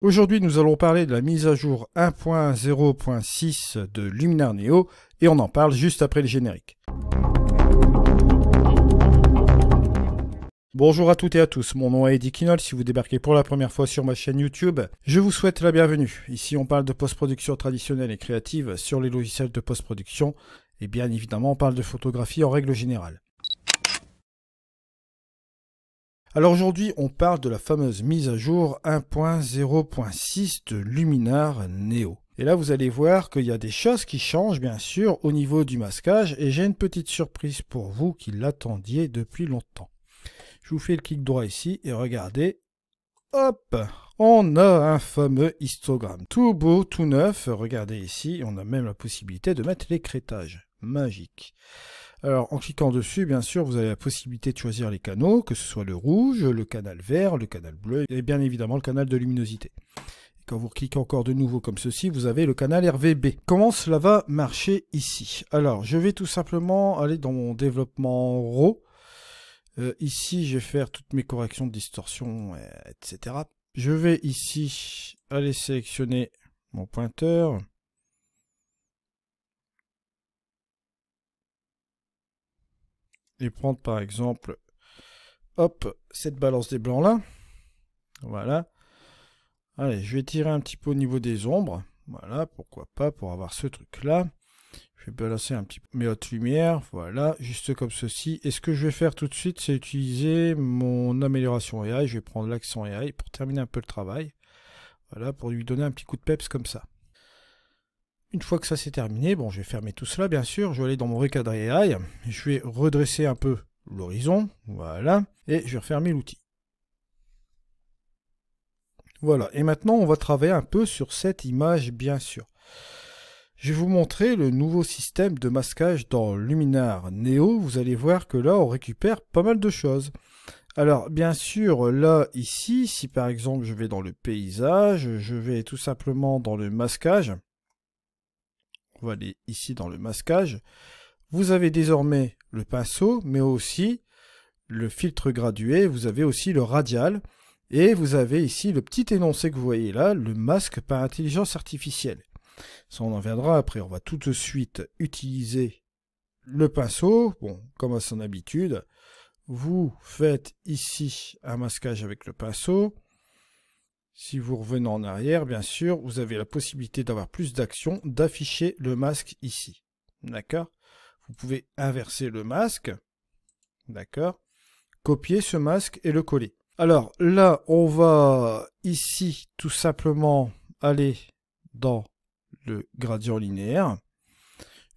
Aujourd'hui, nous allons parler de la mise à jour 1.0.6 de Luminar Neo et on en parle juste après le générique. Bonjour à toutes et à tous, mon nom est Eddie Kinol. Si vous débarquez pour la première fois sur ma chaîne YouTube, je vous souhaite la bienvenue. Ici, on parle de post-production traditionnelle et créative sur les logiciels de post-production et bien évidemment, on parle de photographie en règle générale. Alors aujourd'hui, on parle de la fameuse mise à jour 1.0.6 de Luminar Neo. Et là, vous allez voir qu'il y a des choses qui changent, bien sûr, au niveau du masquage. Et j'ai une petite surprise pour vous qui l'attendiez depuis longtemps. Je vous fais le clic droit ici et regardez. Hop! On a un fameux histogramme. Tout beau, tout neuf. Regardez ici, on a même la possibilité de mettre l'écrêtage. Magique. Alors, en cliquant dessus, bien sûr, vous avez la possibilité de choisir les canaux, que ce soit le rouge, le canal vert, le canal bleu, et bien évidemment le canal de luminosité. Et quand vous cliquez encore de nouveau comme ceci, vous avez le canal RVB. Comment cela va marcher ici? Alors, je vais tout simplement aller dans mon développement RAW. Ici, je vais faire toutes mes corrections de distorsion, etc. Je vais ici aller sélectionner mon pointeur. Et prendre par exemple, hop, cette balance des blancs là. Voilà. Allez, je vais tirer un petit peu au niveau des ombres. Voilà, pourquoi pas, pour avoir ce truc là. Je vais balancer un petit peu mes hautes lumières. Voilà, juste comme ceci. Et ce que je vais faire tout de suite, c'est utiliser mon amélioration AI. Je vais prendre l'accent AI pour terminer un peu le travail. Voilà, pour lui donner un petit coup de peps comme ça. Une fois que ça c'est terminé, bon, je vais fermer tout cela, bien sûr. Je vais aller dans mon recadre AI. Je vais redresser un peu l'horizon. Voilà. Et je vais refermer l'outil. Voilà. Et maintenant, on va travailler un peu sur cette image, bien sûr. Je vais vous montrer le nouveau système de masquage dans Luminar Neo. Vous allez voir que là, on récupère pas mal de choses. Alors, bien sûr, là, ici, si par exemple, je vais dans le paysage, je vais tout simplement dans le masquage. On va aller ici dans le masquage. Vous avez désormais le pinceau, mais aussi le filtre gradué. Vous avez aussi le radial. Et vous avez ici le petit énoncé que vous voyez là, le masque par intelligence artificielle. Ça, on en viendra après. On va tout de suite utiliser le pinceau. Bon, comme à son habitude, vous faites ici un masquage avec le pinceau. Si vous revenez en arrière, bien sûr, vous avez la possibilité d'avoir plus d'action, d'afficher le masque ici. D'accord? Vous pouvez inverser le masque. D'accord? Copier ce masque et le coller. Alors là, on va ici tout simplement aller dans le gradient linéaire.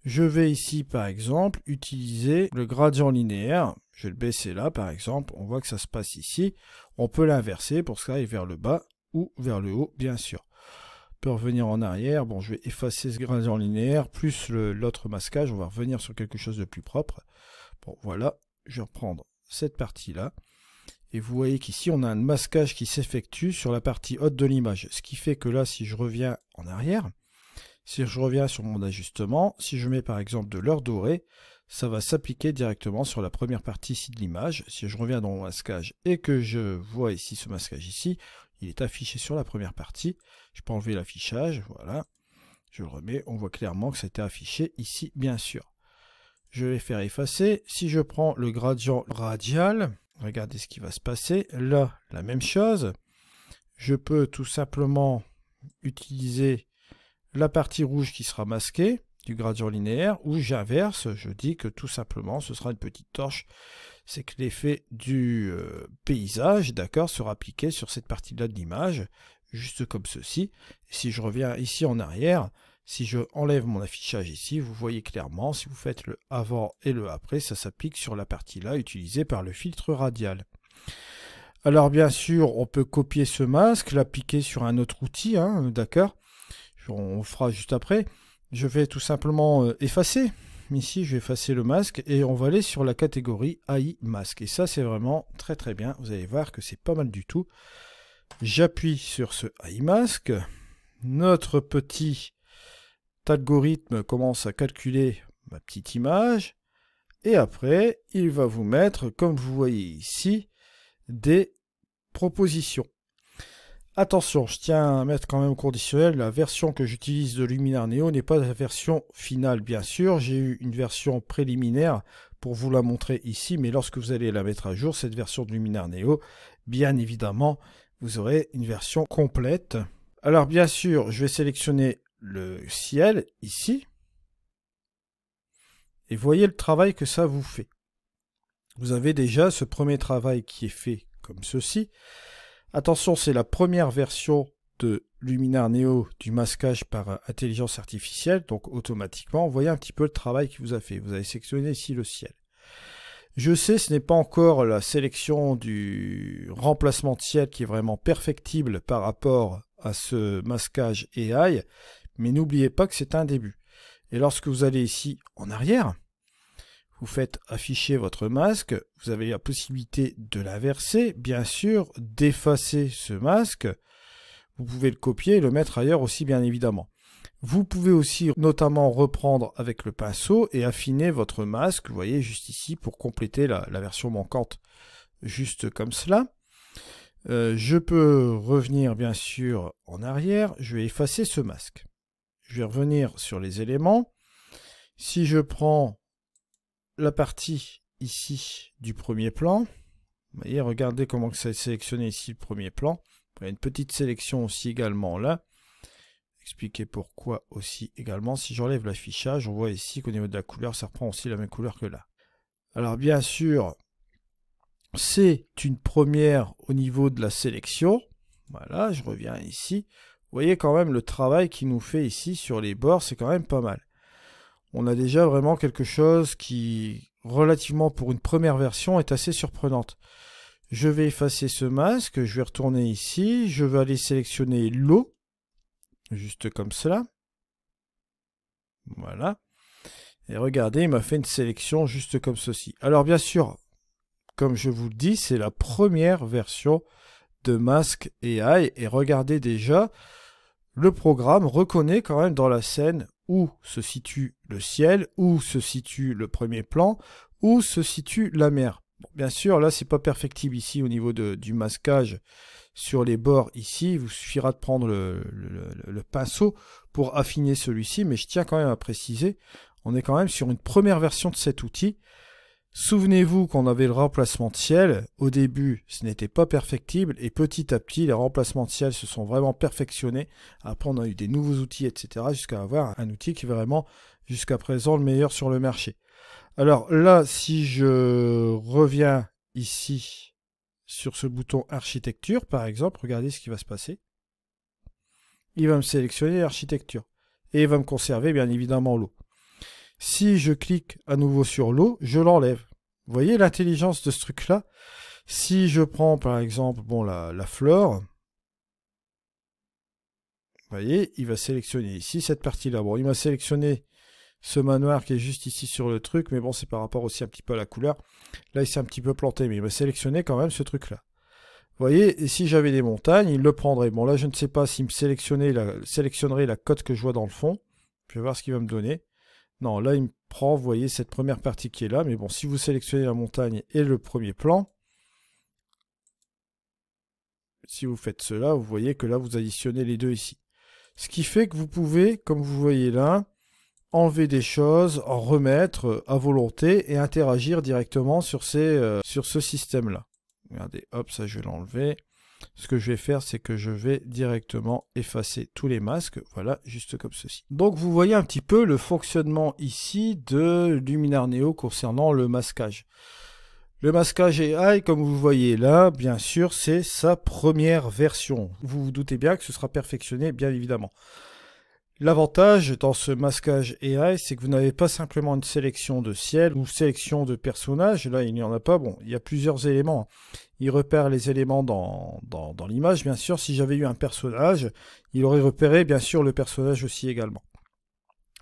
Je vais ici par exemple utiliser le gradient linéaire. Je vais le baisser là par exemple. On voit que ça se passe ici. On peut l'inverser pour que ça aille vers le bas ou vers le haut, bien sûr. On peut revenir en arrière. Bon, je vais effacer ce gradient linéaire plus l'autre masquage. On va revenir sur quelque chose de plus propre. Bon, voilà. Je vais reprendre cette partie-là. Et vous voyez qu'ici, on a un masquage qui s'effectue sur la partie haute de l'image. Ce qui fait que là, si je reviens en arrière, si je reviens sur mon ajustement, si je mets par exemple de l'heure dorée, ça va s'appliquer directement sur la première partie ici de l'image. Si je reviens dans mon masquage et que je vois ici ce masquage ici, il est affiché sur la première partie. Je peux enlever l'affichage, voilà. Je le remets, on voit clairement que c'était affiché ici, bien sûr. Je vais faire effacer. Si je prends le gradient radial, regardez ce qui va se passer. Là, la même chose. Je peux tout simplement utiliser la partie rouge qui sera masquée du gradient linéaire, ou j'inverse, je dis que tout simplement ce sera une petite torche. C'est que l'effet du paysage, d'accord, sera appliqué sur cette partie-là de l'image, juste comme ceci. Et si je reviens ici en arrière, si je enlève mon affichage ici, vous voyez clairement, si vous faites le avant et le après, ça s'applique sur la partie-là utilisée par le filtre radial. Alors bien sûr, on peut copier ce masque, l'appliquer sur un autre outil, hein, d'accord. On fera juste après. Je vais tout simplement effacer. Ici, je vais effacer le masque et on va aller sur la catégorie AI masque. Et ça, c'est vraiment très très bien. Vous allez voir que c'est pas mal du tout. J'appuie sur ce AI masque. Notre petit algorithme commence à calculer ma petite image. Et après, il va vous mettre, comme vous voyez ici, des propositions. Attention, je tiens à mettre quand même au conditionnel, la version que j'utilise de Luminar Neo n'est pas la version finale, bien sûr. J'ai eu une version préliminaire pour vous la montrer ici, mais lorsque vous allez la mettre à jour, cette version de Luminar Neo, bien évidemment, vous aurez une version complète. Alors bien sûr, je vais sélectionner le ciel ici. Et voyez le travail que ça vous fait. Vous avez déjà ce premier travail qui est fait comme ceci. Attention, c'est la première version de Luminar Neo du masquage par intelligence artificielle, donc automatiquement, vous voyez un petit peu le travail qu'il vous a fait. Vous avez sélectionné ici le ciel. Je sais, ce n'est pas encore la sélection du remplacement de ciel qui est vraiment perfectible par rapport à ce masquage AI, mais n'oubliez pas que c'est un début. Et lorsque vous allez ici en arrière, vous faites afficher votre masque, vous avez la possibilité de l'inverser, bien sûr, d'effacer ce masque. Vous pouvez le copier et le mettre ailleurs aussi, bien évidemment. Vous pouvez aussi notamment reprendre avec le pinceau et affiner votre masque, vous voyez, juste ici, pour compléter la version manquante, juste comme cela. Je peux revenir, bien sûr, en arrière. Je vais effacer ce masque. Je vais revenir sur les éléments. Si je prends la partie ici du premier plan, vous voyez, regardez comment ça est sélectionné ici le premier plan. Il y a une petite sélection aussi également là. Expliquer pourquoi aussi également. Si j'enlève l'affichage, on voit ici qu'au niveau de la couleur, ça reprend aussi la même couleur que là. Alors bien sûr, c'est une première au niveau de la sélection. Voilà, je reviens ici. Vous voyez quand même le travail qu'il nous fait ici sur les bords, c'est quand même pas mal. On a déjà vraiment quelque chose qui, relativement pour une première version, est assez surprenante. Je vais effacer ce masque, je vais retourner ici, je vais aller sélectionner l'eau, juste comme cela. Voilà. Et regardez, il m'a fait une sélection juste comme ceci. Alors bien sûr, comme je vous le dis, c'est la première version de Mask AI. Et regardez déjà, le programme reconnaît quand même dans la scène où se situe le ciel, où se situe le premier plan, où se situe la mer. Bon, bien sûr, là, c'est pas perfectible ici au niveau du masquage sur les bords ici. Il vous suffira de prendre le pinceau pour affiner celui-ci, mais je tiens quand même à préciser, on est quand même sur une première version de cet outil. Souvenez-vous qu'on avait le remplacement de ciel. Au début, ce n'était pas perfectible et petit à petit, les remplacements de ciel se sont vraiment perfectionnés. Après, on a eu des nouveaux outils, etc. jusqu'à avoir un outil qui est vraiment, jusqu'à présent, le meilleur sur le marché. Alors là, si je reviens ici sur ce bouton architecture, par exemple, regardez ce qui va se passer. Il va me sélectionner l'architecture et il va me conserver, bien évidemment, l'eau. Si je clique à nouveau sur l'eau, je l'enlève. Vous voyez l'intelligence de ce truc-là? Si je prends par exemple bon, la flore, vous voyez, il va sélectionner ici cette partie-là. Bon, il m'a sélectionné ce manoir qui est juste ici sur le truc, mais bon, c'est par rapport aussi un petit peu à la couleur. Là, il s'est un petit peu planté, mais il m'a sélectionné quand même ce truc-là. Vous voyez, et si j'avais des montagnes, il le prendrait. Bon, là, je ne sais pas s'il me sélectionnerait la cote que je vois dans le fond. Je vais voir ce qu'il va me donner. Non, là, il me prend, vous voyez, cette première partie qui est là. Mais bon, si vous sélectionnez la montagne et le premier plan, si vous faites cela, vous voyez que là, vous additionnez les deux ici. Ce qui fait que vous pouvez, comme vous voyez là, enlever des choses, en remettre à volonté et interagir directement sur ce système-là. Regardez, hop, ça, je vais l'enlever. Ce que je vais faire, c'est que je vais directement effacer tous les masques. Voilà, juste comme ceci. Donc, vous voyez un petit peu le fonctionnement ici de Luminar Neo concernant le masquage. Le masquage AI, comme vous voyez là, bien sûr, c'est sa première version. Vous vous doutez bien que ce sera perfectionné, bien évidemment. L'avantage dans ce masquage AI, c'est que vous n'avez pas simplement une sélection de ciel ou sélection de personnages. Là, il n'y en a pas. Bon, il y a plusieurs éléments. Il repère les éléments dans l'image, bien sûr. Si j'avais eu un personnage, il aurait repéré, bien sûr, le personnage aussi également.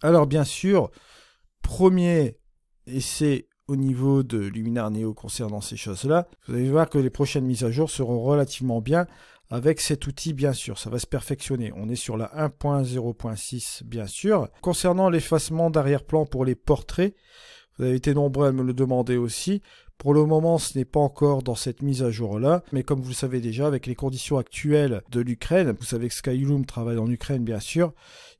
Alors, bien sûr, premier essai au niveau de Luminar Neo concernant ces choses-là. Vous allez voir que les prochaines mises à jour seront relativement bien avec cet outil, bien sûr. Ça va se perfectionner. On est sur la 1.0.6, bien sûr. Concernant l'effacement d'arrière-plan pour les portraits, vous avez été nombreux à me le demander aussi. Pour le moment, ce n'est pas encore dans cette mise à jour-là, mais comme vous le savez déjà, avec les conditions actuelles de l'Ukraine, vous savez que Skyloom travaille en Ukraine bien sûr,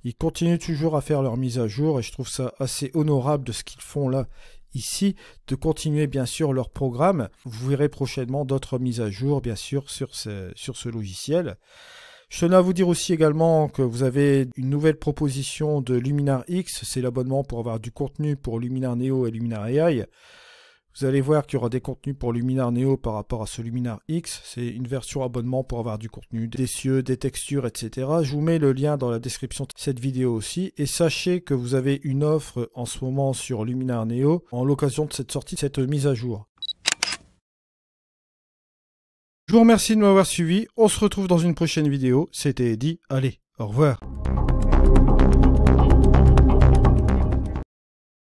ils continuent toujours à faire leur mise à jour et je trouve ça assez honorable de ce qu'ils font là, ici, de continuer bien sûr leur programme. Vous verrez prochainement d'autres mises à jour bien sûr sur ce logiciel. Je tenais à vous dire aussi également que vous avez une nouvelle proposition de Luminar X, c'est l'abonnement pour avoir du contenu pour Luminar Neo et Luminar AI. Vous allez voir qu'il y aura des contenus pour Luminar Neo par rapport à ce Luminar X. C'est une version abonnement pour avoir du contenu, des cieux, des textures, etc. Je vous mets le lien dans la description de cette vidéo aussi. Et sachez que vous avez une offre en ce moment sur Luminar Neo en l'occasion de cette sortie, de cette mise à jour. Je vous remercie de m'avoir suivi. On se retrouve dans une prochaine vidéo. C'était Eddie. Allez, au revoir.